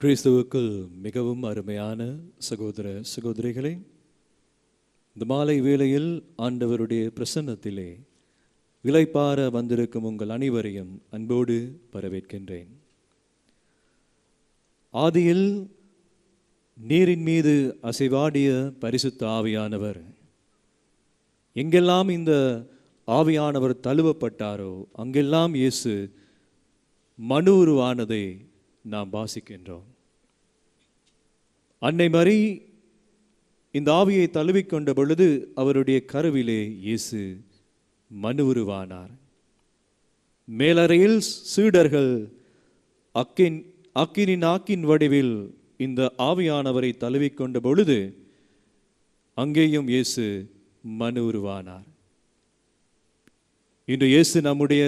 கிறிஸ்துவுக்குள் மிகவும் அருமையான சகோதர சகோதரிகளே, இந்த மாலை வேளையில் ஆண்டவருடைய பிரசன்னத்திலே இளைப்பாற வந்திருக்கும் உங்கள் அனைவரையும் அன்போடு வரவேற்கின்றேன். ஆதியில் நீரின் மீது அசைவாடிய பரிசுத்த ஆவியானவர், எங்கெல்லாம் இந்த ஆவியானவர் தழுவப்பட்டாரோ அங்கெல்லாம் இயேசு மனு உருவானதை நாம் வாசிக்கின்றோம். அன்னை மரி இந்த ஆவியை தழுவிக்கொண்ட பொழுது அவருடைய கருவிலே இயேசு மனு உருவானார். மேலறையில் சீடர்கள் அக்கினின் வடிவில் இந்த ஆவியானவரை தழுவிக்கொண்ட பொழுது அங்கேயும் இயேசு மனு உருவானார். இன்று இயேசு நம்முடைய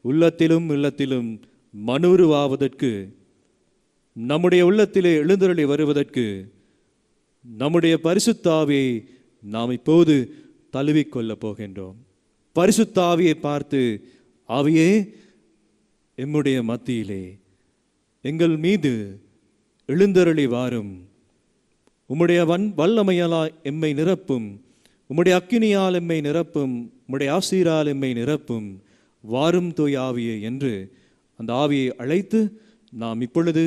உள்ளத்திலும் இல்லத்திலும் மனு உருவாவதற்கு, நம்முடைய உள்ளத்திலே எழுந்தருளி வருவதற்கு நம்முடைய பரிசுத்த ஆவியை நாம் இப்போது தழுவிக்கொள்ளப் போகின்றோம். பரிசுத்த ஆவியை பார்த்து, ஆவியே எம்முடைய மத்தியிலே எங்கள் மீது எழுந்தருளி வாரும், உம்முடைய வல்லமையால் எம்மை நிரப்பும், உம்முடைய அக்கினியால் எம்மை நிரப்பும், உம்முடைய ஆசீரால் எம்மை நிரப்பும், வாரும் தூய் ஆவியே என்று அந்த ஆவியை அழைத்து நாம் இப்பொழுது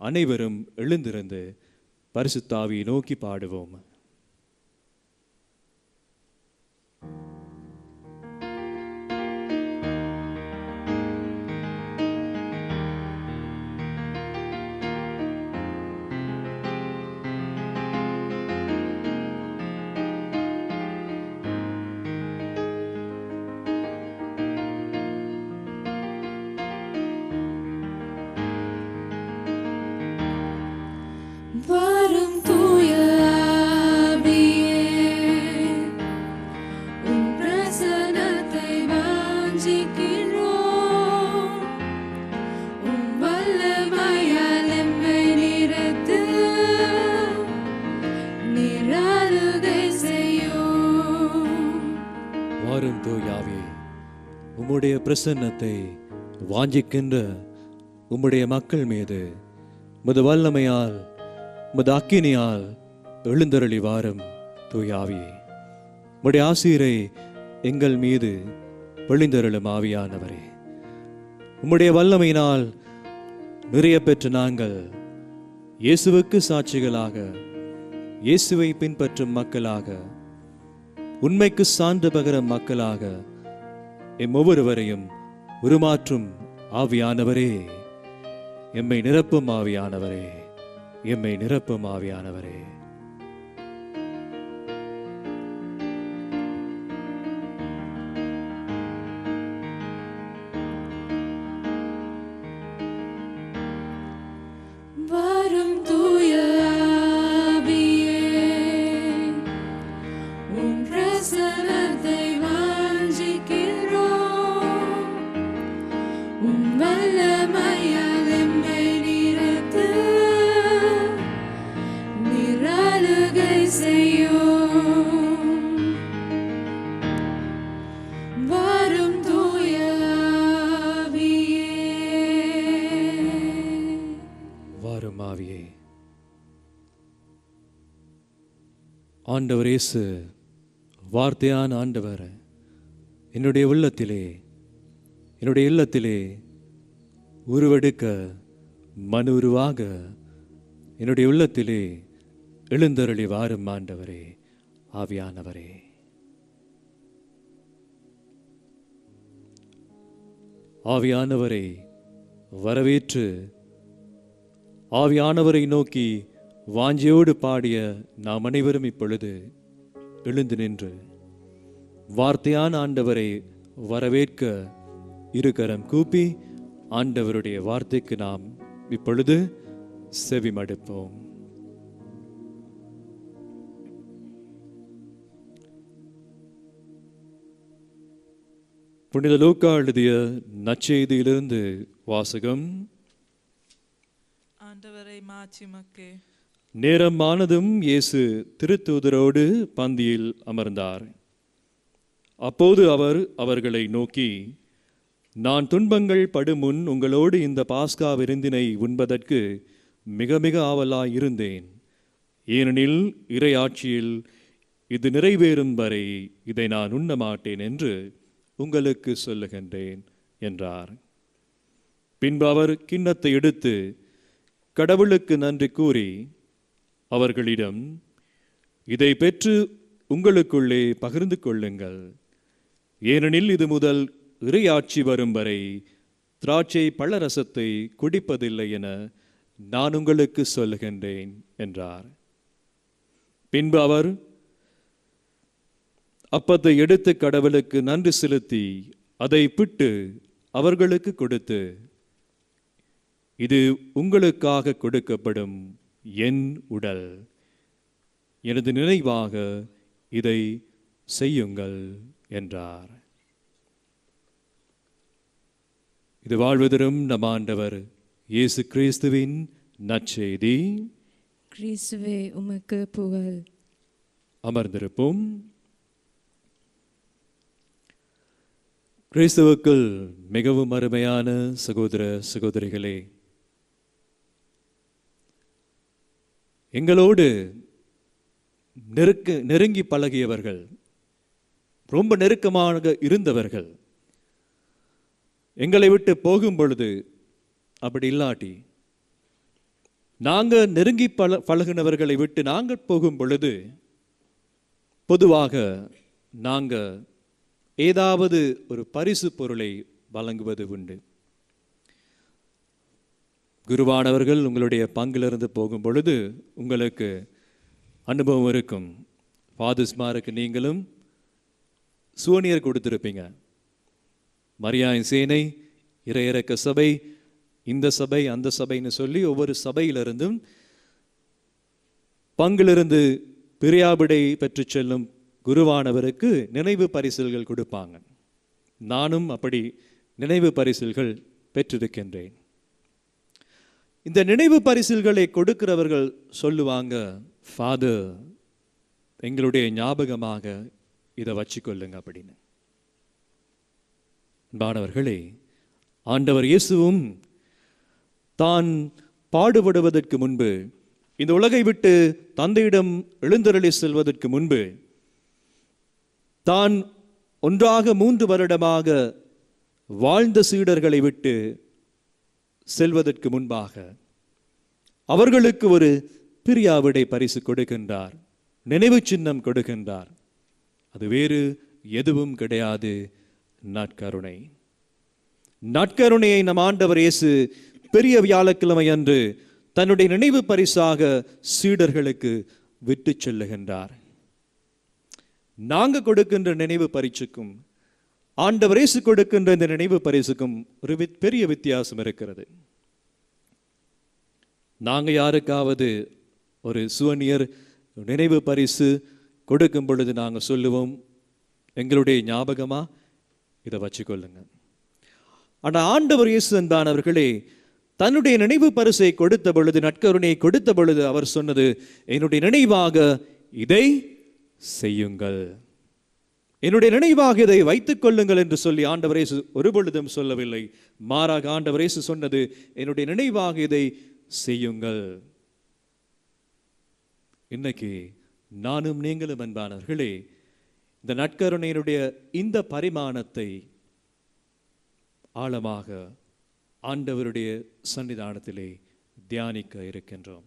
அனைவரும் எழுந்திருந்து பரிசுத்த ஆவியை நோக்கி பாடுவோம். வாரும் தூய ஆவியே, உம் பிரசன்னத்தை வாஞ்சிக்கிறோம். உம் வல்லமையால் எம்மை நிறைத்து நீராளுகை செய்யும். வாரும் தூய் ஆவியே, உம்முடைய பிரசன்னத்தை வாஞ்சிக்கின்ற உம்முடைய மக்கள் மீது உமது வல்லமையால் உமது அக்கினியால் எழுந்தருளி வாரும் தூய் ஆவியே. உம்முடைய ஆசீரை எங்கள் மீது பொழிந்தருளும் ஆவியானவரே. உம்முடைய வல்லமையினால் நிறைய பெற்ற நாங்கள் இயேசுவுக்கு சாட்சிகளாக, இயேசுவை பின்பற்றும் மக்களாக, உண்மைக்கு சான்று பகரும் மக்களாக எம் ஒவ்வொருவரையும் உருமாற்றும் ஆவியானவரே, எம்மை நிரப்பும் ஆவியானவரே, எம்மை நிரப்பும் ஆவியானவரே. வாரும் தூய ஆவியே, உம் பிரசன்னத்தை வாஞ்சிக்கிறோம். உம் வல்லமையால் எம்மை நிறைத்து நீராளுகை செய்யும். வாரும் தூய ஆவியே. வாரும் ஆவியே. ஆண்டவர் இயேசு, வார்த்தையான ஆண்டவர், என்னுடைய உள்ளத்திலே, என்னுடைய இல்லத்திலே உருவெடுக்க மனு உருவாக என்னுடைய உள்ளத்திலே எழுந்தருளி வாரும் ஆண்டவரே, ஆவியானவரே. ஆவியானவரை வரவேற்று ஆவியானவரை நோக்கி வாஞ்சையோடு பாடிய நாம் அனைவரும் இப்பொழுது எழுந்து நின்று வார்த்தையான ஆண்டவரை வரவேற்க இருகரம் கூப்பி ஆண்டவருடைய வார்த்தைக்கு நாம் இப்பொழுது செவிமடுப்போம். புனித லூக்கா எழுதிய நற்செய்தியிலிருந்து வாசகம். ஆண்டவரை மாட்சிமக்கே. நேரம் ஆனதும் இயேசு திருத்தூதரோடு பந்தியில் அமர்ந்தார். அப்போது அவர் அவர்களை நோக்கி, நான் துன்பங்கள் படுமுன் உங்களோடு இந்த பாஸ்கா விருந்தினை உண்பதற்கு மிக மிக ஆவலாய் இருந்தேன். ஏனெனில் இறையாட்சியில் இது நிறைவேறும் வரை இதை நான் உண்ண மாட்டேன் என்று உங்களுக்கு சொல்லுகின்றேன் என்றார். பின்பு அவர் கிண்ணத்தை எடுத்து கடவுளுக்கு நன்றி கூறி அவர்களிடம், இதை பெற்று உங்களுக்குள்ளே பகிர்ந்து கொள்ளுங்கள். ஏனெனில் இது முதல் இறையாட்சி வரும் வரை திராட்சை பழரசத்தை குடிப்பதில்லை என நான் உங்களுக்கு சொல்லுகின்றேன் என்றார். பின்பு அவர் அப்பத்தை எடுத்து கடவுளுக்கு நன்றி செலுத்தி அதை பிட்டு அவர்களுக்கு கொடுத்து, இது உங்களுக்காக கொடுக்கப்படும் என் உடல், எனது நினைவாக இதை செய்யுங்கள் என்றார். இது வாழ்வதரும் நம் ஆண்டவர் இயேசு கிறிஸ்துவின் நற்செய்தி. கிறிஸ்துவே உமக்கு புகழ். அமர்ந்திருப்போம். கிறிஸ்துவுக்குள் மிகவும் அருமையான சகோதர சகோதரிகளே, எங்களோடு நெருங்கி பழகியவர்கள், ரொம்ப நெருக்கமாக இருந்தவர்கள் எங்களை விட்டு போகும் பொழுது, அப்படி இல்லாட்டி நாங்கள் நெருங்கி பழகினவர்களை விட்டு நாங்கள் போகும் பொழுது பொதுவாக நாங்கள் ஏதாவது ஒரு பரிசு பொருளை வழங்குவது உண்டு. குருவானவர்கள் உங்களுடைய பங்கிலிருந்து போகும் பொழுது உங்களுக்கு அனுபவம் இருக்கும். ஃபாதர்ஸ்மாருக்கு நீங்களும் சூனியர் கொடுத்துருப்பீங்க. மரியாயின் சேனை, இறையிறக்க சபை, இந்த சபை அந்த சபைன்னு சொல்லி ஒவ்வொரு சபையிலிருந்தும் பங்கிலிருந்து பிரியாவிடை பெற்று செல்லும் குருவானவருக்கு நினைவு பரிசில்கள் கொடுப்பாங்க. நானும் அப்படி நினைவு பரிசில்கள் பெற்றிருக்கின்றேன். இந்த நினைவு பரிசில்களை கொடுக்கிறவர்கள் சொல்லுவாங்க, ஃபாதர் எங்களுடைய ஞாபகமாக இதை வச்சுக்கொள்ளுங்க அப்படின்னு. அன்பானவர்களே, ஆண்டவர் இயேசுவும் தான் பாடுபடுவதற்கு முன்பு, இந்த உலகை விட்டு தந்தையிடம் எழுந்தருளி செல்வதற்கு முன்பு, தான் ஒன்றாக 3 வருடமாக வாழ்ந்த சீடர்களை விட்டு செல்வதற்கு முன்பாக அவர்களுக்கு ஒரு பிரியாவிடை பரிசு கொடுக்கின்றார், நினைவு சின்னம் கொடுக்கின்றார். அது வேறு எதுவும் கிடையாது, நற்கருணை. நற்கருணையை நம் ஆண்டவர் இயேசு பெரிய வியாழக்கிழமை அன்று தன்னுடைய நினைவு பரிசாக சீடர்களுக்கு விட்டு செல்லுகின்றார். நாங்கள் கொடுக்கின்ற நினைவு பரிசுக்கும் ஆண்டவர் இயேசு கொடுக்கின்ற இந்த நினைவு பரிசுக்கும் ஒரு பெரிய வித்தியாசம் இருக்கிறது. நாங்கள் யாருக்காவது ஒரு சுவனியர் நினைவு பரிசு கொடுக்கும் பொழுது நாங்கள் சொல்லுவோம், எங்களுடைய ஞாபகமா இதை வச்சுக்கொள்ளுங்க. ஆனால் ஆண்டவர் இயேசு அன்பானவர்களே, தன்னுடைய நினைவு பரிசை கொடுத்த பொழுது, நற்கருணையை கொடுத்த பொழுது அவர் சொன்னது, என்னுடைய நினைவாக இதை செய்யுங்கள், என்னுடைய நினைவாக இதை வைத்துக் கொள்ளுங்கள் என்று சொல்லி ஆண்டவர் இயேசு ஒரு பொழுதும் சொல்லவில்லை. மாறாக ஆண்டவர் இயேசு சொன்னது, என்னுடைய நினைவாக இதை செய்யுங்கள். இன்னைக்கு நானும் நீங்களும் அன்பானவர்களே இந்த நற்கருணையினுடைய இந்த பரிமாணத்தை ஆழமாக ஆண்டவருடைய சன்னிதானத்திலே தியானிக்க இருக்கின்றோம்.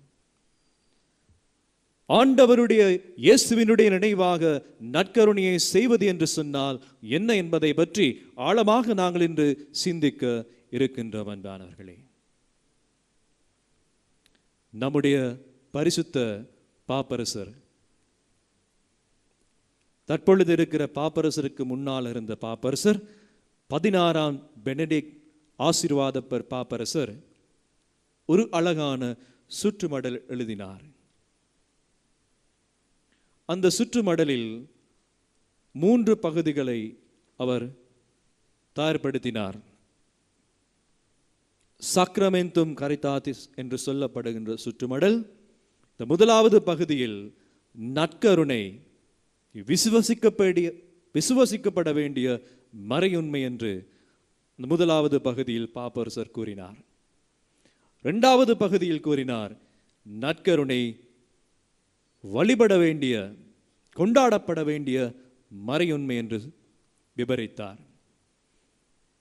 ஆண்டவருடைய இயேசுவினுடைய நினைவாக நற்கருணையை செய்வது என்று சொன்னால் என்ன என்பதை பற்றி ஆழமாக நாங்கள் இன்று சிந்திக்க இருக்கின்றோம் அன்பானவர்களே. நம்முடைய பரிசுத்த பாப்பரசர், தற்பொழுது இருக்கிற பாப்பரசருக்கு முன்னால் இருந்த பாப்பரசர் 16ஆம் பெனடிக்ட் ஆசீர்வாதப்பர் பாப்பரசர் ஒரு அழகான சுற்றுமடல் எழுதினார். அந்த சுற்றுமடலில் 3 பகுதிகளை அவர் தயார்படுத்தினார். சக்ரமென்தும் கரிதாதிஸ் என்று சொல்லப்படுகின்ற சுற்றுமடல். இந்த முதலாவது பகுதியில் நற்கருணை விசுவசிக்கப்பட வேண்டிய மறையுண்மை என்று முதலாவது பகுதியில் பாப்பரசர் கூறினார். இரண்டாவது பகுதியில் கூறினார், நற்கருணை வழிபட வேண்டிய, கொண்டாடப்பட வேண்டிய மறையுண்மை என்று விவரித்தார்.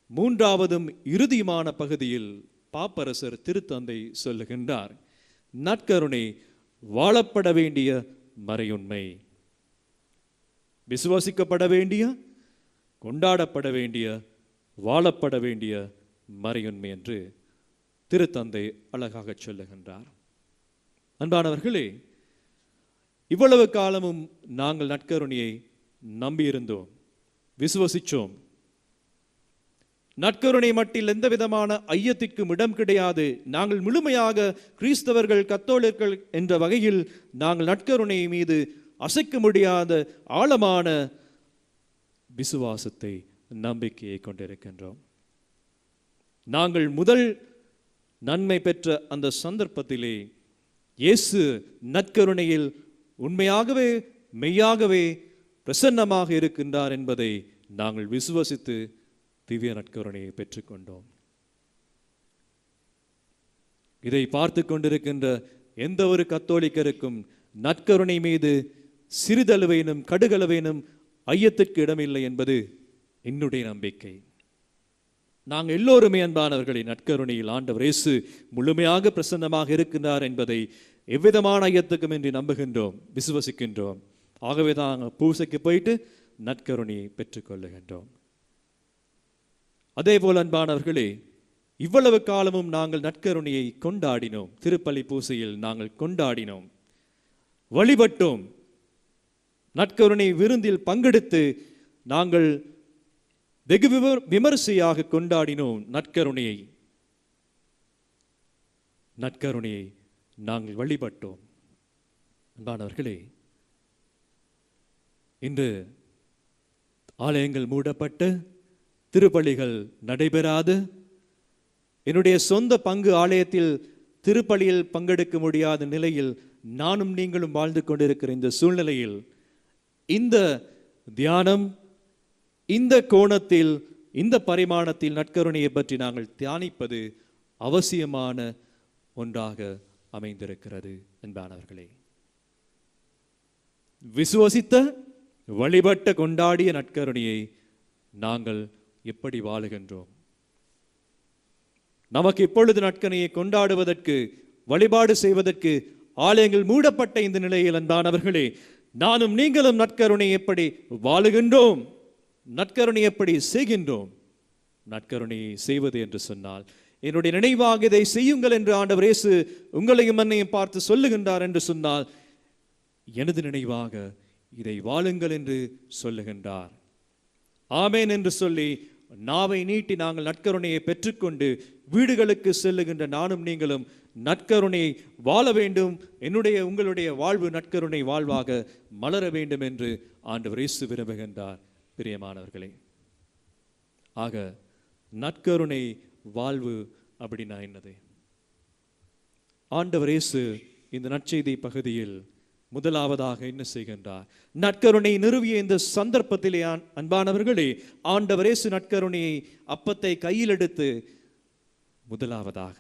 மூன்றாவதும் இறுதியுமான பகுதியில் பாப்பரசர் திருத்தந்தை சொல்லுகின்றார், நற்கருணை வாழப்பட வேண்டிய மறையுண்மை, விசுவாசிக்கப்பட வேண்டிய, கொண்டாடப்பட வேண்டிய, வாழப்பட வேண்டிய மறையுண்மை என்று திருத்தந்தை அழகாக சொல்லுகின்றார். அன்பானவர்களே, இவ்வளவு காலமும் நாங்கள் நற்கருணையை நம்பியிருந்தோம், விசுவசித்தோம். நற்கருணை மட்டில் எந்த விதமான ஐயத்திற்கும் இடம் கிடையாது. நாங்கள் முழுமையாக கிறிஸ்தவர்கள், கத்தோலிக்கர்கள் என்ற வகையில் நாங்கள் நற்கருணை மீது அசைக்க முடியாத ஆழமான விசுவாசத்தை, நம்பிக்கையை கொண்டிருக்கின்றோம். நாங்கள் முதல் நன்மை பெற்ற அந்த சந்தர்ப்பத்திலே இயேசு நற்கருணையில் உண்மையாகவே மெய்யாகவே பிரசன்னமாக இருக்கின்றார் என்பதை நாங்கள் விசுவசித்து திவ்ய நற்கருணையை பெற்றுக்கொண்டோம். இதை பார்த்து கொண்டிருக்கின்ற எந்த ஒரு கத்தோலிக்கருக்கும் நற்கருணை மீது சிறிதளவேனும் கடுகளவேனும் ஐயத்திற்கு இடமில்லை என்பது என்னுடைய நம்பிக்கை. நாங்கள் எல்லோருமே அன்பானவர்களை நற்கருணையில் ஆண்டவர் இயேசு முழுமையாக பிரசன்னமாக இருக்கின்றார் என்பதை எவ்விதமான ஐயத்துக்கும் இன்றி நம்புகின்றோம், விசுவசிக்கின்றோம். ஆகவே தான் பூசைக்கு போயிட்டு நற்கருணையை பெற்றுக்கொள்ளுகின்றோம். அதே போல் அன்பானவர்களே, இவ்வளவு காலமும் நாங்கள் நற்கருணையை கொண்டாடினோம். திருப்பலி பூசையில் நாங்கள் கொண்டாடினோம், வழிபட்டோம். நற்கருணை விருந்தில் பங்கெடுத்து நாங்கள் வெகு விமரிசையாக கொண்டாடினோம். நற்கருணையை நாங்கள் வழிபட்டோம். அன்பானவர்களே, இன்று ஆலயங்கள் மூடப்பட்டு திருப்பலிகள் நடைபெறாது, என்னுடைய சொந்த பங்கு ஆலயத்தில் திருப்பலியில் பங்கெடுக்க முடியாத நிலையில் நானும் நீங்களும் வாழ்ந்து கொண்டிருக்கிற இந்த சூழ்நிலையில் இந்த தியானம், இந்த கோணத்தில், இந்த பரிமாணத்தில் நற்கருணையை பற்றி நாங்கள் தியானிப்பது அவசியமான ஒன்றாக அமைந்திருக்கிறது. அன்பானவர்களே, விசுவசித்த, வழிபட்ட, கொண்டாடிய நற்கருணையை நாங்கள் எப்படி வாழுகின்றோம்? நமக்கு இப்பொழுது நற்கருணையை கொண்டாடுவதற்கு, வழிபாடு செய்வதற்கு ஆலயங்கள் மூடப்பட்ட இந்த நிலையில் அன்பானவர்களே, நானும் நீங்களும் நற்கருணை எப்படி வாழுகின்றோம், நற்கருணை எப்படி செய்கின்றோம்? நற்கருணையை செய்வது என்று சொன்னால், என்னுடைய நினைவாக இதை செய்யுங்கள் என்று ஆண்டவர் இயேசு உங்களையும் என்னையும் பார்த்து சொல்லுகின்றார் என்று சொன்னால், எனது நினைவாக இதை வாழுங்கள் என்று சொல்லுகின்றார். ஆமேன் என்று சொல்லி நாவை நீட்டி நாங்கள் நற்கருணையை பெற்றுக்கொண்டு வீடுகளுக்கு செல்லுகின்ற நானும் நீங்களும் நற்கருணை வாழ வேண்டும். உங்களுடைய வாழ்வு நற்கருணை வாழ்வாக மலர வேண்டும் என்று ஆண்டவர் இயேசு விரும்புகின்றார். பிரியமானவர்களே, ஆக நற்கருணை வாழ்வு அப்படின்னா என்னது? ஆண்டவர் இயேசு இந்த நற்செய்தி பகுதியில் முதலாவதாக என்ன செய்கின்றார்? நற்கருணை நிறுவிய இந்த சந்தர்ப்பத்திலே அன்பானவர்களே, ஆண்டவர் இயேசு நற்கருணையை அப்பத்தை கையில் எடுத்து முதலாவதாக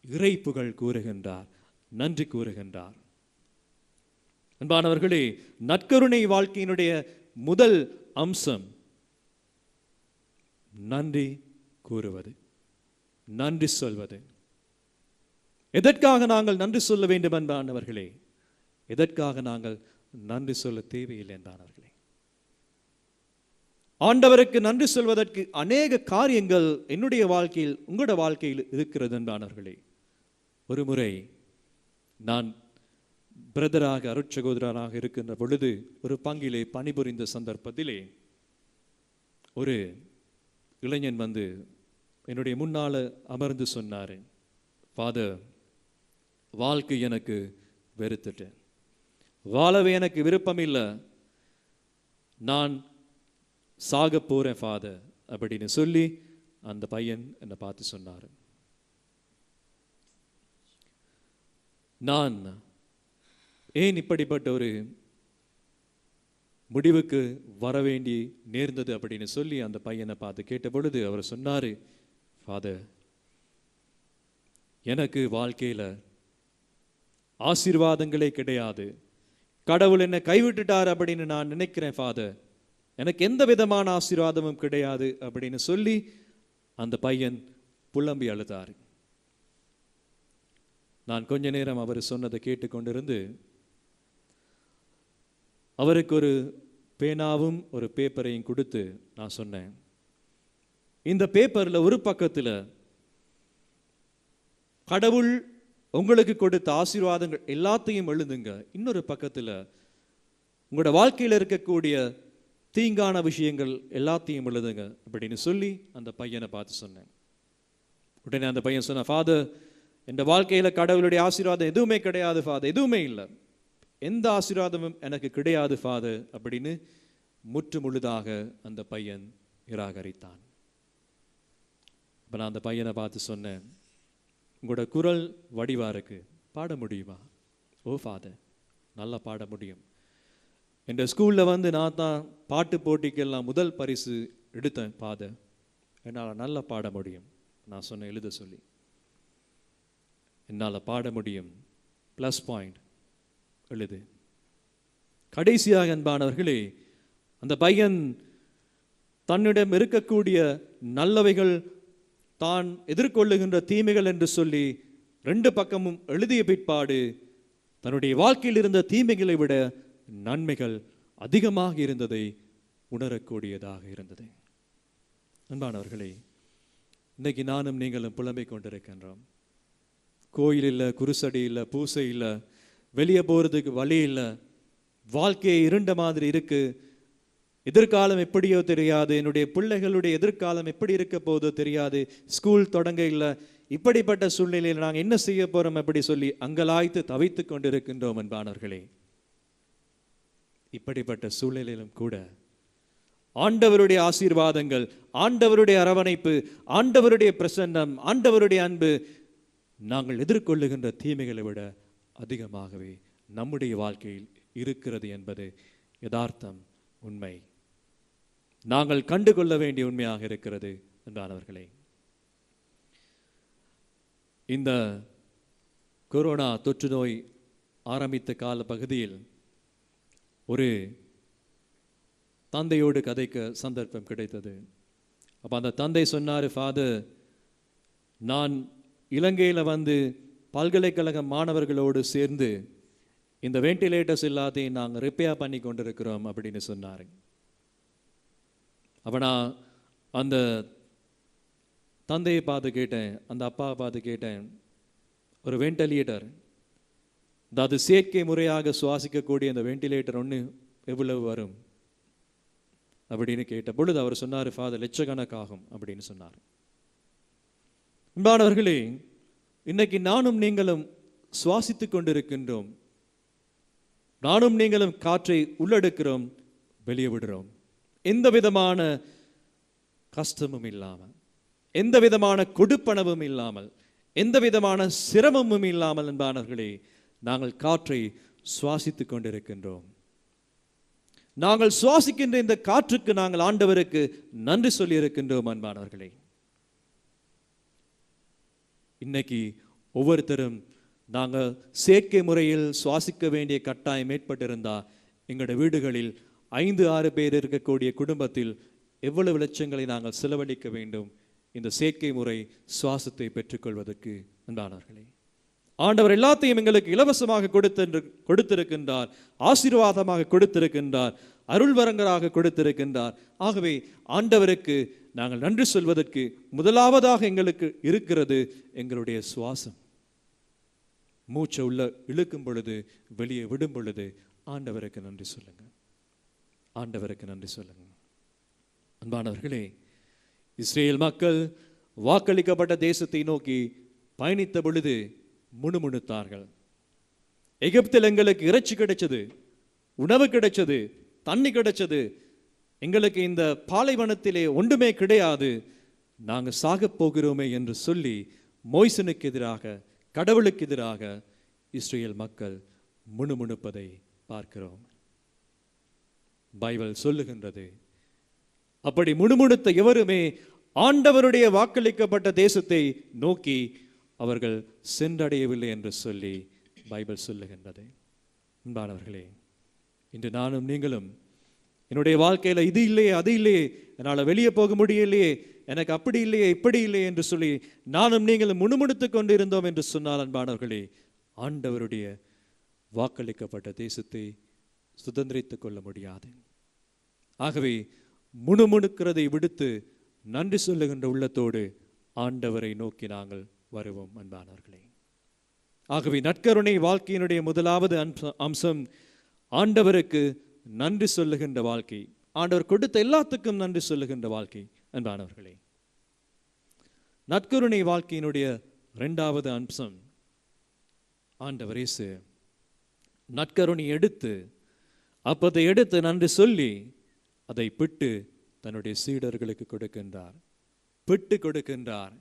இறைப்புகள் கூறுகின்றார், நன்றி கூறுகின்றார். அன்பானவர்களே, நற்கருணை வாழ்க்கையினுடைய முதல் அம்சம் நன்றி கூறுவது, நன்றி சொல்வது. எதற்காக நாங்கள் நன்றி சொல்ல வேண்டும் அன்பானவர்களே? எதற்காக நாங்கள் நன்றி சொல்ல தேவையில்லை என்றானவர்களே? ஆண்டவருக்கு நன்றி சொல்வதற்கு அநேக காரியங்கள் என்னுடைய வாழ்க்கையில், உங்களோட வாழ்க்கையில் இருக்கிறது என்றானவர்களே. ஒரு முறை நான் பிரதராக, அருட்சகோதரராக இருக்கின்ற பொழுது ஒரு பங்கிலே பணிபுரிந்த சந்தர்ப்பத்திலே ஒரு இளைஞன் வந்து என்னுடைய முன்னால் அமர்ந்து சொன்னார், ஃபாதர், வாழ்க்கை எனக்கு வெறுத்துட்டேன், வாழவே எனக்கு விருப்பம் இல்லை, நான் சாக போறேன் ஃபாதர் அப்படின்னு சொல்லி அந்த பையன் என்னை பார்த்து சொன்னார். நான் ஏன் இப்படிப்பட்ட ஒரு முடிவுக்கு வர வேண்டி நேர்ந்தது அப்படின்னு சொல்லி அந்த பையனை பார்த்து கேட்ட பொழுது அவர் சொன்னார், ஃபாதர், எனக்கு வாழ்க்கையில ஆசீர்வாதங்களே கிடையாது, கடவுள் என்னை கைவிட்டுட்டார் அப்படின்னு நான் நினைக்கிறேன் ஃபாதர், எனக்கு எந்த விதமான ஆசீர்வாதமும் கிடையாது அப்படின்னு சொல்லி அந்த பையன் புலம்பி அழுதார். நான் கொஞ்ச நேரம் அவர் சொன்னதை கேட்டுக்கொண்டிருந்து அவருக்கு ஒரு பேனாவும் ஒரு பேப்பரையும் கொடுத்து நான் சொன்னேன், இந்த பேப்பரில் ஒரு பக்கத்தில் கடவுள் உங்களுக்கு கொடுத்த ஆசீர்வாதங்கள் எல்லாத்தையும் எழுதுங்க, இன்னொரு பக்கத்தில் உங்களோட வாழ்க்கையில் இருக்கக்கூடிய தீங்கான விஷயங்கள் எல்லாத்தையும் எழுதுங்க அப்படின்னு சொல்லி அந்த பையனை பார்த்து சொன்னேன். உடனே அந்த பையன் சொன்ன, ஃபாதர் என் வாழ்க்கையில் கடவுளுடைய ஆசீர்வாதம் எதுவுமே கிடையாது ஃபாதர், எதுவுமே இல்லை, எந்த ஆசீர்வாதமும் எனக்கு கிடையாது ஃபாதர் அப்படின்னு முற்று முழுதாக அந்த பையன் நிராகரித்தான். இப்போ நான் அந்த பையனை பார்த்து சொன்னேன், உங்களோட குரல் வடிவா இருக்கு, பாட முடியுமா? ஓ ஃபாதர், நல்லா பாட முடியும். என் ஸ்கூலில் வந்து நான் தான் பாட்டு போட்டிக்கெல்லாம் முதல் பரிசு எடுத்தேன் ஃபாதர், என்னால் நல்லா பாட முடியும். நான் சொன்னேன், எழுத சொல்லி. என்னால் பாட முடியும், ப்ளஸ் பாயிண்ட் எழுது. கடைசியாக அன்பானவர்களே, அந்த பையன் தன்னிடம் இருக்கக்கூடிய நல்லவைகள், தான் எதிர்கொள்ளுகின்ற தீமைகள் என்று சொல்லி ரெண்டு பக்கமும் எழுதிய பிற்பாடு தன்னுடைய வாழ்க்கையில் இருந்த தீமைகளை விட நன்மைகள் அதிகமாக இருந்ததை உணரக்கூடியதாக இருந்தது. அன்பானவர்களே, இன்னைக்கு நானும் நீங்களும் புலம்பிக் கொண்டிருக்கின்றோம். கோயில் இல்லை, குருசடி இல்லை, பூசை இல்லை, வெளியே போகிறதுக்கு வழி இல்லை, வாழ்க்கையை இருண்ட மாதிரி இருக்கு, எதிர்காலம் எப்படியோ தெரியாது, என்னுடைய பிள்ளைகளுடைய எதிர்காலம் எப்படி இருக்க போதோ தெரியாது, ஸ்கூல் தொடங்க இல்லை, இப்படிப்பட்ட சூழ்நிலையில் நாங்கள் என்ன செய்ய போறோம் அப்படி சொல்லி அங்கலாய்த்து தவித்து கொண்டிருக்கின்றோம். அன்பானவர்களே, இப்படிப்பட்ட சூழ்நிலையிலும் கூட ஆண்டவருடைய ஆசீர்வாதங்கள், ஆண்டவருடைய அரவணைப்பு, ஆண்டவருடைய பிரசன்னம், ஆண்டவருடைய அன்பு நாங்கள் எதிர்கொள்ளுகின்ற தீமைகளை விட அதிகமாகவே நம்முடைய வாழ்க்கையில் இருக்கிறது என்பது யதார்த்தம், உண்மை, நாங்கள் கண்டுகொள்ள வேண்டிய உண்மையாக இருக்கிறது. என்றானவர்களே, இந்த கொரோனா தொற்று நோய் ஆரம்பித்த கால பகுதியில் ஒரு தந்தையோடு கதைக்க சந்தர்ப்பம் கிடைத்தது. அப்போ அந்த தந்தை சொன்னார், ஃபாதர், நான் இலங்கையில் வந்து பல்கலைக்கழக மாணவர்களோடு சேர்ந்து இந்த வெண்டிலேட்டர்ஸ் எல்லாத்தையும் நாங்கள் ரிப்பேர் பண்ணி கொண்டிருக்கிறோம் அப்படின்னு சொன்னார். அப்போ நான் அந்த தந்தையை பார்த்து கேட்டேன், அந்த அப்பாவை பார்த்து கேட்டேன், ஒரு வெண்டிலேட்டர், அதாவது செயற்கை முறையாக சுவாசிக்கக்கூடிய அந்த வெண்டிலேட்டர் ஒன்று எவ்வளவு வரும் அப்படின்னு கேட்ட பொழுது அவர் சொன்னார், ஃபாதர், லட்சக்கணக்காகும் அப்படின்னு சொன்னார். அன்பானவர்களே, இன்னைக்கு நானும் நீங்களும் சுவாசித்துக் கொண்டிருக்கின்றோம், நானும் நீங்களும் காற்றை உள்ளெடுக்கிறோம், வெளியே விடுறோம், எந்த விதமான கஷ்டமும் இல்லாமல், எந்த விதமான கொடுப்பனவும் இல்லாமல், எந்த விதமான சிரமமும் இல்லாமல் அன்பானவர்களே நாங்கள் காற்றை சுவாசித்துக் கொண்டிருக்கின்றோம். நாங்கள் சுவாசிக்கின்ற இந்த காற்றுக்கு நாங்கள் ஆண்டவருக்கு நன்றி சொல்லி இருக்கின்றோம். அன்பானவர்களே, இன்னைக்கு ஒவ்வொருத்தரும் நாங்கள் செயற்கை முறையில் சுவாசிக்க வேண்டிய கட்டாயம் ஏற்பட்டிருந்தா எங்களுடைய வீடுகளில் 5-6 பேர் இருக்கக்கூடிய குடும்பத்தில் எவ்வளவு லட்சங்களை நாங்கள் செலவழிக்க வேண்டும் இந்த செயற்கை முறை சுவாசத்தை பெற்றுக்கொள்வதற்கு. அன்பானவர்களே, ஆண்டவர் எல்லாத்தையும் எங்களுக்கு இலவசமாக கொடுத்திருக்கின்றார், ஆசீர்வாதமாக கொடுத்திருக்கின்றார், அருள்வரங்கராக கொடுத்திருக்கின்றார். ஆகவே ஆண்டவருக்கு நாங்கள் நன்றி சொல்வதற்கு முதலாவதாக எங்களுக்கு இருக்கிறது எங்களுடைய சுவாசம். மூச்சை உள்ள இழுக்கும் பொழுது, வெளியே விடும் பொழுது ஆண்டவருக்கு நன்றி சொல்லுங்க, ஆண்டவருக்கு நன்றி சொல்லுங்க. அன்பானவர்களே, இஸ்ரேல் மக்கள் வாக்களிக்கப்பட்ட தேசத்தை நோக்கி பயணித்த பொழுது முணுமுணுத்தார்கள். எகிப்தில் எங்களுக்கு இறைச்சி கிடைச்சது, உணவு கிடைச்சது, தண்ணி கிடைச்சது, எங்களுக்கு இந்த பாலைவனத்திலே ஒன்றுமே கிடையாது, நாங்கள் சாகப் போகிறோமே என்று சொல்லி மோய்சனுக்கு எதிராக, கடவுளுக்கு எதிராக இஸ்ரேல் மக்கள் முணுமுணுப்பதை பார்க்கிறோம். பைபிள் சொல்லுகின்றது, அப்படி முணுமுணுத்த எவருமே ஆண்டவருடைய வாக்களிக்கப்பட்ட தேசத்தை நோக்கி அவர்கள் சென்றடையவில்லை என்று சொல்லி பைபிள் சொல்லுகின்றது. அன்பானவர்களே, இன்று நானும் நீங்களும் என்னுடைய வாழ்க்கையில் இது இல்லையே அது இல்லையே, என்னால் வெளியே போக முடியலையே, எனக்கு அப்படி இல்லையே இப்படி இல்லையே என்று சொல்லி நானும் நீங்களும் முணுமுணுத்து கொண்டு இருந்தோம் என்று சொன்னால், அன்பானவர்களே, ஆண்டவருடைய வாக்களிக்கப்பட்ட தேசத்தை சுதந்திரித்துக் கொள்ள முடியாது. ஆகவே முணுமுணுக்கிறதை விடுத்து நன்றி சொல்லுகின்ற உள்ளத்தோடு ஆண்டவரை நோக்கி நாங்கள் வருவோம் அன்பானவர்களே. ஆகவே நற்கருணை வாழ்க்கையினுடைய முதலாவது அம்சம் ஆண்டவருக்கு நன்றி சொல்லுகின்ற வாழ்க்கை, ஆண்டவர் கொடுத்த எல்லாத்துக்கும் நன்றி சொல்லுகின்ற வாழ்க்கை. அன்பானவர்களே, நற்கருணை வாழ்க்கையினுடைய இரண்டாவது அம்சம், ஆண்டவர் இயேசு நற்கருணை எடுத்து அப்பத்தை எடுத்து நன்றி சொல்லி அதை பிட்டு தன்னுடைய சீடர்களுக்கு கொடுக்கின்றார், பிட்டு கொடுக்கின்றார்.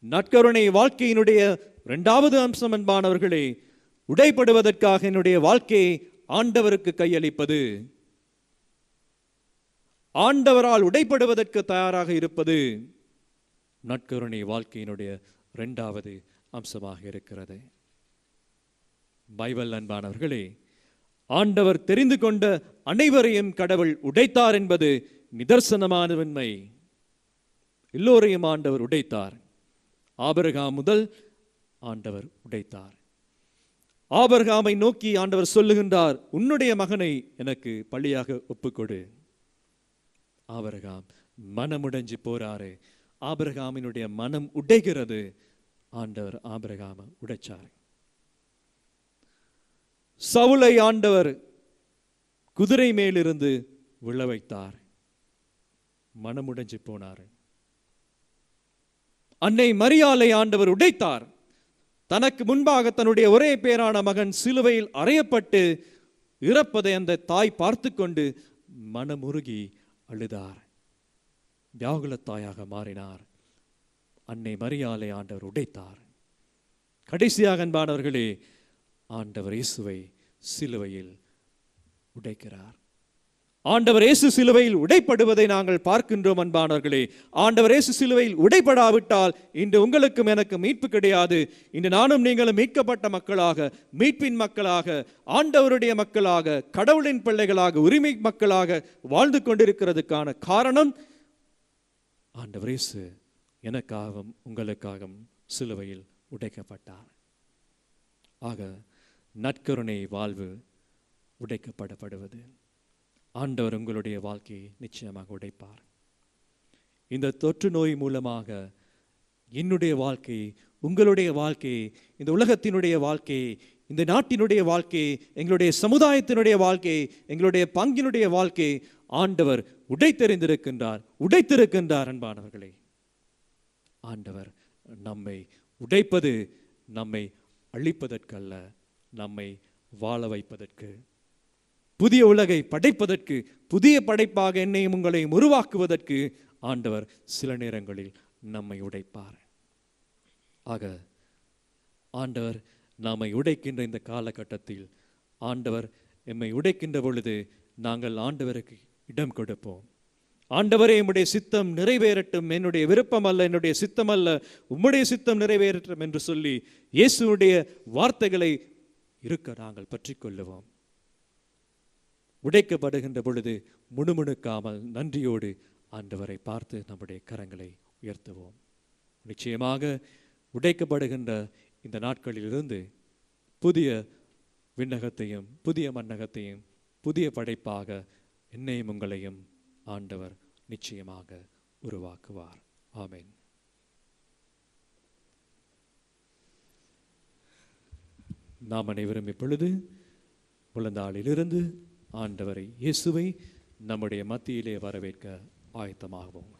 நற்கருணை வாழ்க்கையினுடைய இரண்டாவது அம்சம் அன்பானவர்களே, உடைப்படுவதற்காக என்னுடைய வாழ்க்கையை ஆண்டவருக்கு கையளிப்பது, ஆண்டவரால் உடைப்படுவதற்கு தயாராக இருப்பது நற்கருணை வாழ்க்கையினுடைய இரண்டாவது அம்சமாக இருக்கிறது. பைபிள் அன்பானவர்களே, ஆண்டவர் தெரிந்து கொண்ட அனைவரையும் கடவுள் உடைத்தார் என்பது நிதர்சனமான உண்மை. எல்லோரையும் ஆண்டவர் உடைத்தார். ஆபிரகாம் முதல் ஆண்டவர் உடைத்தார். ஆபிரகாமை நோக்கி ஆண்டவர் சொல்லுகின்றார், உன்னுடைய மகனை எனக்கு பலியாக ஒப்புக்கொடு. ஆபிரகாம் மனமுடைஞ்சு போறாரு. ஆபிரகாமினுடைய மனம் உடைகிறது. ஆண்டவர் ஆபிரகாமை உடைச்சார். சவுலை ஆண்டவர் குதிரை மேலிருந்து விழ வைத்தார். மனமுடைஞ்சு போனார். அன்னை மரியாளை ஆண்டவர் உடைத்தார். தனக்கு முன்பாக தன்னுடைய ஒரே பேரான மகன் சிலுவையில் அறையப்பட்டு இறப்பதை அந்த தாய் பார்த்து கொண்டு மனமுருகி அழுதார். வியாகுல தாயாக மாறினார். அன்னை மரியாளை ஆண்டவர் உடைத்தார். கடைசியாக அன்பானவர்களே, ஆண்டவர் இயேசுவை சிலுவையில் உடைக்கிறார். ஆண்டவர் இயேசு சிலுவையில் உடைப்படுவதை நாங்கள் பார்க்கின்றோம் அன்பானவர்களே. ஆண்டவர் இயேசு சிலுவையில் உடைப்படாவிட்டால் இன்று உங்களுக்கும் எனக்கு மீட்பு கிடையாது. இன்று நானும் நீங்களும் மீட்கப்பட்ட மக்களாக, மீட்பின் மக்களாக, ஆண்டவருடைய மக்களாக, கடவுளின் பிள்ளைகளாக, உரிமை மக்களாக வாழ்ந்து கொண்டிருக்கிறதுக்கான காரணம் ஆண்டவர் இயேசு எனக்காகவும் உங்களுக்காகவும் சிலுவையில் உடைக்கப்பட்டார். ஆக நற்கருணை வாழ்வு உடைக்கப்படுவது, ஆண்டவர் உங்களுடைய வாழ்க்கையை நிச்சயமாக உடைப்பார். இந்த தொற்று நோய் மூலமாக என்னுடைய வாழ்க்கையை, உங்களுடைய வாழ்க்கையை, இந்த உலகத்தினுடைய வாழ்க்கையை, இந்த நாட்டினுடைய வாழ்க்கையை, எங்களுடைய சமுதாயத்தினுடைய வாழ்க்கையை, எங்களுடைய பங்கினுடைய வாழ்க்கையை ஆண்டவர் உடைத்திருக்கின்றார் அன்பானவர்களே. ஆண்டவர் நம்மை உடைப்பது நம்மை அழிப்பதற்கல்ல, நம்மை வாழ வைப்பதற்கு, புதிய உலகை படைப்பதற்கு, புதிய படைப்பாக என்னையும் உங்களையும் உருவாக்குவதற்கு ஆண்டவர் சில நேரங்களில் நம்மை உடைப்பார். ஆக ஆண்டவர் நம்மை உடைக்கின்ற இந்த காலகட்டத்தில், ஆண்டவர் எம்மை உடைக்கின்ற பொழுது நாங்கள் ஆண்டவருக்கு இடம் கொடுப்போம். ஆண்டவரே, உம்முடைய சித்தம் நிறைவேறட்டும், என்னுடைய விருப்பம் அல்ல, என்னுடைய சித்தம் அல்ல, உம்முடைய சித்தம் நிறைவேறட்டும் என்று சொல்லி இயேசுவுடைய வார்த்தைகளை இருக்க நாங்கள் பற்றி கொள்ளுவோம். உடைக்கப்படுகின்ற பொழுது முணுமுணுக்காமல் நன்றியோடு ஆண்டவரை பார்த்து நம்முடைய கரங்களை உயர்த்துவோம். நிச்சயமாக உடைக்கப்படுகின்ற இந்த நாட்களிலிருந்து புதிய விண்ணகத்தையும் புதிய மண்ணகத்தையும் புதிய படைப்பாக என்னையும் உங்களையும் ஆண்டவர் நிச்சயமாக உருவாக்குவார். ஆமென். நாம் அனைவரும் இப்பொழுது முழந்தாளிலிருந்து ஆண்டவரை இயேசுவை நம்முடைய மத்தியிலே வரவேற்க ஆயத்தமாகவும்.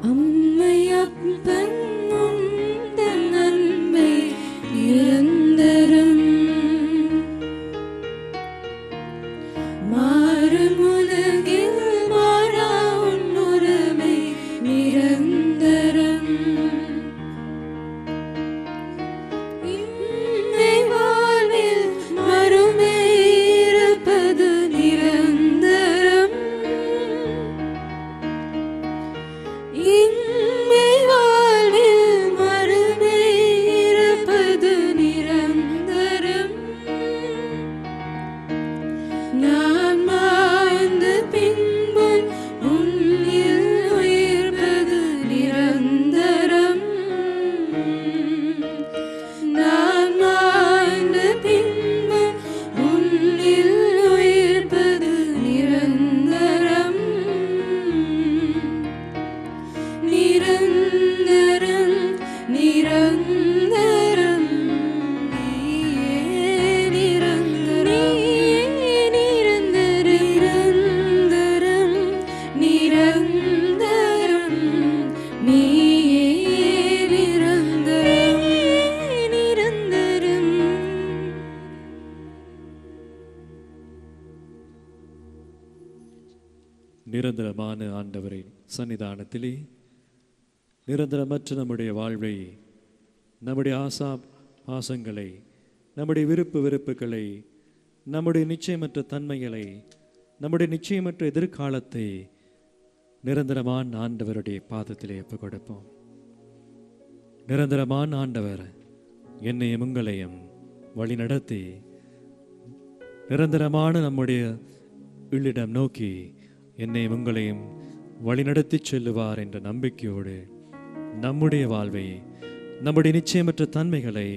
அம்மையப்பன் உந்தன் அன்பை நிரந்தரம் மாறும் உலகில் மாறா உன்னுரிமை நிரந்தரம் இம்மை வாழ்வில் மறுமை இருப்பது நிரந்தரம் இம்மை வாழ்வில் மறுமை இருப்பது நிரந்தரம் நான் மாய்ந்த பின்பும் உன்னில் உயிர்ப்பது நிரந்தரம் நான் மாய்ந்த பின்பும் உன்னில் உயிர்ப்பது நிரந்தரம் நிரந்தரம் நிரந்தரம் நீயே நிரந்தரம் நிரந்தரம் நிரந்தரம் நீயே நிரந்தரம் நிரந்தரம் நிரந்தரமான ஆண்டவரின் சன்னிதானத்திலே நிரந்தரமற்ற நம்முடைய வாழ்வை, நம்முடைய ஆசங்களை, நம்முடைய வெறுப்புகளை, நம்முடைய நிச்சயமற்ற தன்மைகளை, நம்முடைய நிச்சயமற்ற எதிர்காலத்தை நிரந்தரமான ஆண்டவருடைய பாதத்திலே ஒப்புக் கொடுப்போம். நிரந்தரமான ஆண்டவர் என்னையும் உங்களையும் வழி நடத்தி நிரந்தரமான நம்முடைய உள்ளிடம் நோக்கி என்னையும் உங்களையும் வழிநடத்தி செல்லுவார் என்ற நம்பிக்கையோடு நம்முடைய வாழ்வை, நம்முடைய நிச்சயமற்ற தன்மைகளை,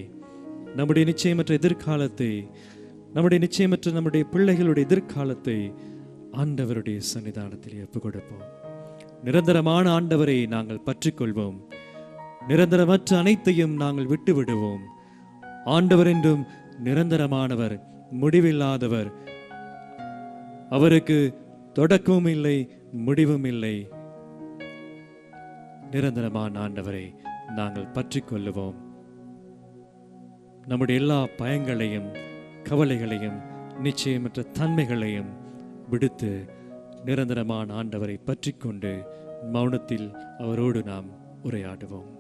நம்முடைய நிச்சயமற்ற எதிர்காலத்தை, நம்முடைய பிள்ளைகளுடைய எதிர்காலத்தை ஆண்டவருடைய சன்னிதானத்தில் ஒப்புக் கொடுப்போம். நிரந்தரமான ஆண்டவரை நாங்கள் பற்றிக்கொள்வோம். நிரந்தரமற்ற அனைத்தையும் நாங்கள் விட்டு விடுவோம். ஆண்டவர் என்றும் நிரந்தரமானவர், முடிவில்லாதவர். அவருக்கு தொடக்கமும் இல்லை, முடிவும் இல்லை. நிரந்தரமான ஆண்டவரை நாங்கள் பற்றிக்கொள்ளுவோம். நம்முடைய எல்லா பயங்களையும், கவலைகளையும், நிச்சயமற்ற தன்மைகளையும் விடுத்து நிரந்தரமான ஆண்டவரை பற்றிக்கொண்டு மௌனத்தில் அவரோடு நாம் உரையாடுவோம்.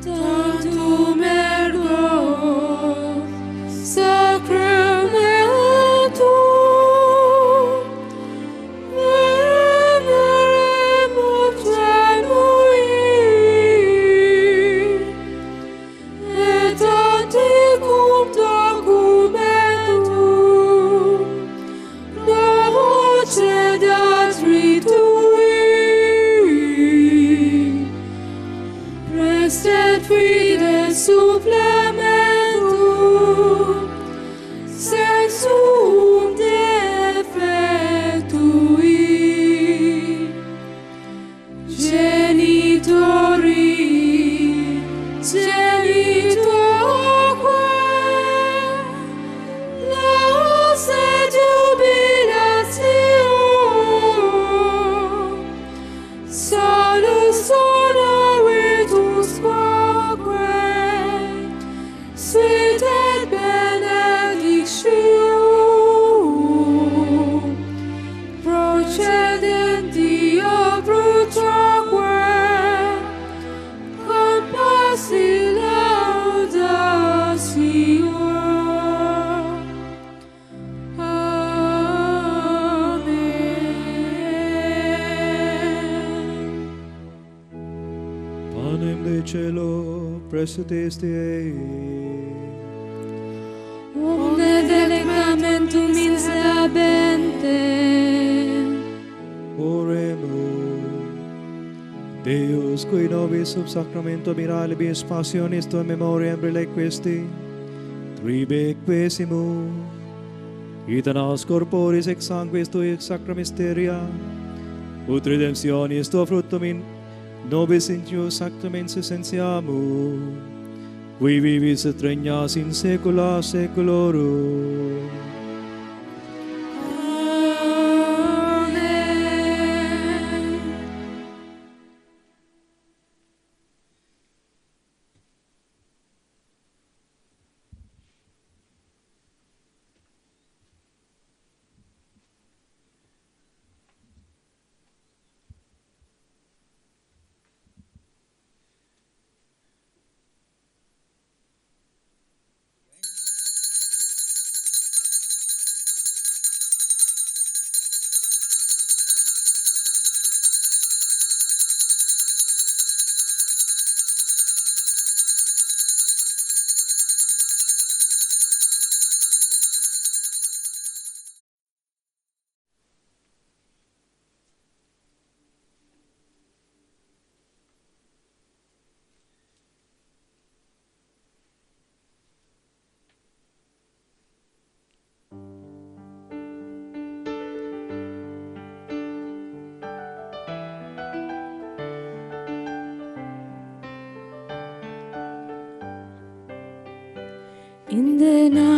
Tantum ergo sacramentum veneremur gemui et antiquum documentum nocedat ritui restet fide supplementum sexum defectui genitori genitoque laus et jubilatio salus honoratus quoque sit et benedictium procedenti obrutraque compassi laudatio. Amen. Panem de cielo presuteste Omne delectamentum insabente. Oremus. Deus, qui nobis sub sacramento miralibus passionis tua memoriam reliquisti, tribequesimus, Itanas corporis ex sanguis tui sacra mysteria, ut redemptionis tua fructum in nobis intius sacramentis essentiamur, qui vivis et regnas in saecula saeculorum. In the night